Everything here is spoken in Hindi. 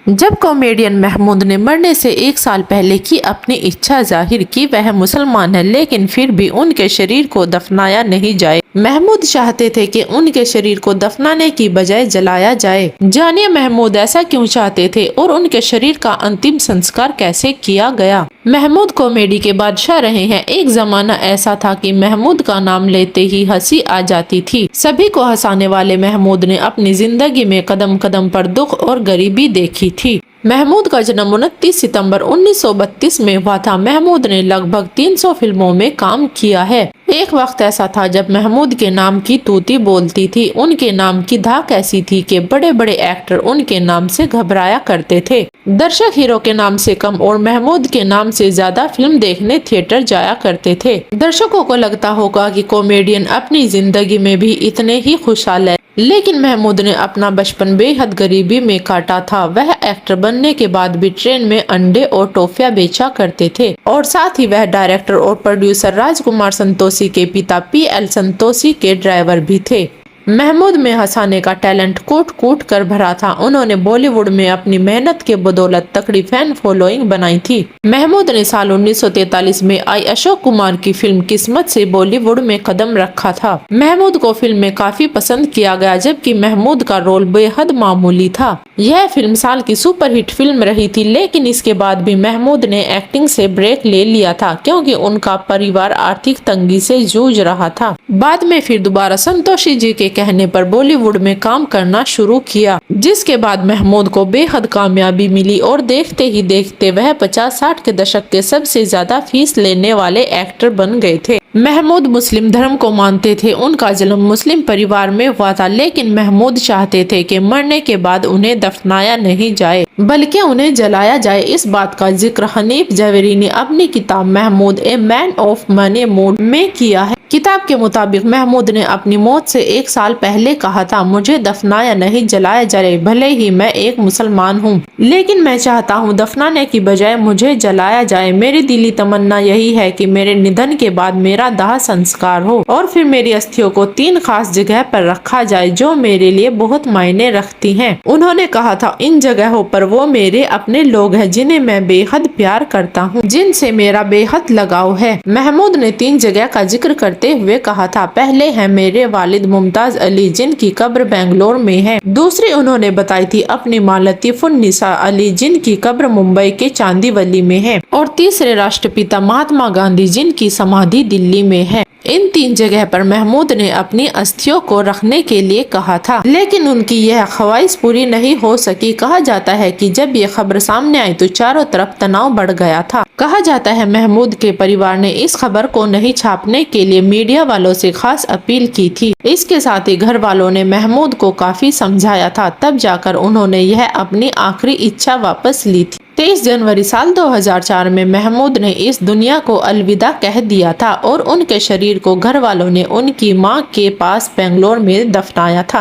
जब कॉमेडियन महमूद ने मरने से 1 साल पहले की अपनी इच्छा जाहिर की वह मुसलमान है, लेकिन फिर भी उनके शरीर को दफनाया नहीं जाए। महमूद चाहते थे कि उनके शरीर को दफनाने की बजाय जलाया जाए। जानिए महमूद ऐसा क्यों चाहते थे और उनके शरीर का अंतिम संस्कार कैसे किया गया। महमूद कॉमेडी के बादशाह रहे हैं। एक जमाना ऐसा था कि महमूद का नाम लेते ही हंसी आ जाती थी। सभी को हंसाने वाले महमूद ने अपनी जिंदगी में कदम कदम पर दुख और गरीबी देखी थी। महमूद का जन्म 29 सितंबर 1932 में हुआ था। महमूद ने लगभग 300 फिल्मों में काम किया है। एक वक्त ऐसा था जब महमूद के नाम की तूती बोलती थी। उनके नाम की धाक ऐसी थी कि बड़े बड़े एक्टर उनके नाम से घबराया करते थे। दर्शक हीरो के नाम से कम और महमूद के नाम से ज्यादा फिल्म देखने थिएटर जाया करते थे। दर्शकों को लगता होगा कि कॉमेडियन अपनी जिंदगी में भी इतने ही खुशहाल है, लेकिन महमूद ने अपना बचपन बेहद गरीबी में काटा था। वह एक्टर बनने के बाद भी ट्रेन में अंडे और टॉफियां बेचा करते थे और साथ ही वह डायरेक्टर और प्रोड्यूसर राजकुमार संतोषी के पिता पीएल संतोषी के ड्राइवर भी थे। महमूद में हंसाने का टैलेंट कूट कूट कर भरा था। उन्होंने बॉलीवुड में अपनी मेहनत के बदौलत तकड़ी फैन फॉलोइंग बनाई थी। महमूद ने साल 1943 में आई अशोक कुमार की फिल्म किस्मत से बॉलीवुड में कदम रखा था। महमूद को फिल्म में काफी पसंद किया गया, जबकि महमूद का रोल बेहद मामूली था। यह फिल्म साल की सुपरहिट फिल्म रही थी, लेकिन इसके बाद भी महमूद ने एक्टिंग से ब्रेक ले लिया था, क्योंकि उनका परिवार आर्थिक तंगी से जूझ रहा था। बाद में फिर दोबारा संतोषी जी के कहने पर बॉलीवुड में काम करना शुरू किया, जिसके बाद महमूद को बेहद कामयाबी मिली और देखते ही देखते वह 50-60 के दशक के सबसे ज्यादा फीस लेने वाले एक्टर बन गए थे। महमूद मुस्लिम धर्म को मानते थे। उनका जन्म मुस्लिम परिवार में हुआ था, लेकिन महमूद चाहते थे कि मरने के बाद उन्हें दफनाया नहीं जाए बल्कि उन्हें जलाया जाए। इस बात का जिक्र हनीफ जवेरी ने अपनी किताब Mahmood a man of many mood में किया है। किताब के मुताबिक महमूद ने अपनी मौत से 1 साल पहले कहा था, मुझे दफनाया नहीं जलाया जाए। भले ही मैं एक मुसलमान हूँ, लेकिन मैं चाहता हूँ दफनाने की बजाय मुझे जलाया जाए। मेरी दिली तमन्ना यही है कि मेरे निधन के बाद मेरा दाह संस्कार हो और फिर मेरी अस्थियों को 3 खास जगह पर रखा जाए जो मेरे लिए बहुत मायने रखती हैं। उन्होंने कहा था, इन जगहों पर वो मेरे अपने लोग हैं जिन्हें मैं बेहद प्यार करता हूँ, जिनसे मेरा बेहद लगाव है। महमूद ने 3 जगह का जिक्र करते हुए कहा था, पहले है मेरे वालिद मुमताज अली जिनकी कब्र बेंगलोर में है। दूसरी उन्होंने बताई थी अपनी मां लतीफुन्निसा अली जिनकी कब्र मुंबई के चांदीवली में है, और तीसरे राष्ट्रपिता महात्मा गांधी जिनकी समाधि दिल्ली में है। इन 3 जगह पर महमूद ने अपनी अस्थियों को रखने के लिए कहा था, लेकिन उनकी यह ख्वाहिश पूरी नहीं हो सकी। कहा जाता है कि जब ये खबर सामने आई तो चारों तरफ तनाव बढ़ गया था। कहा जाता है महमूद के परिवार ने इस खबर को नहीं छापने के लिए मीडिया वालों से खास अपील की थी। इसके साथ ही घर वालों ने महमूद को काफी समझाया था, तब जाकर उन्होंने यह अपनी आखिरी इच्छा वापस ली थी। 23 जनवरी साल 2004 में महमूद ने इस दुनिया को अलविदा कह दिया था और उनके शरीर को घर वालों ने उनकी मां के पास बेंगलोर में दफनाया था।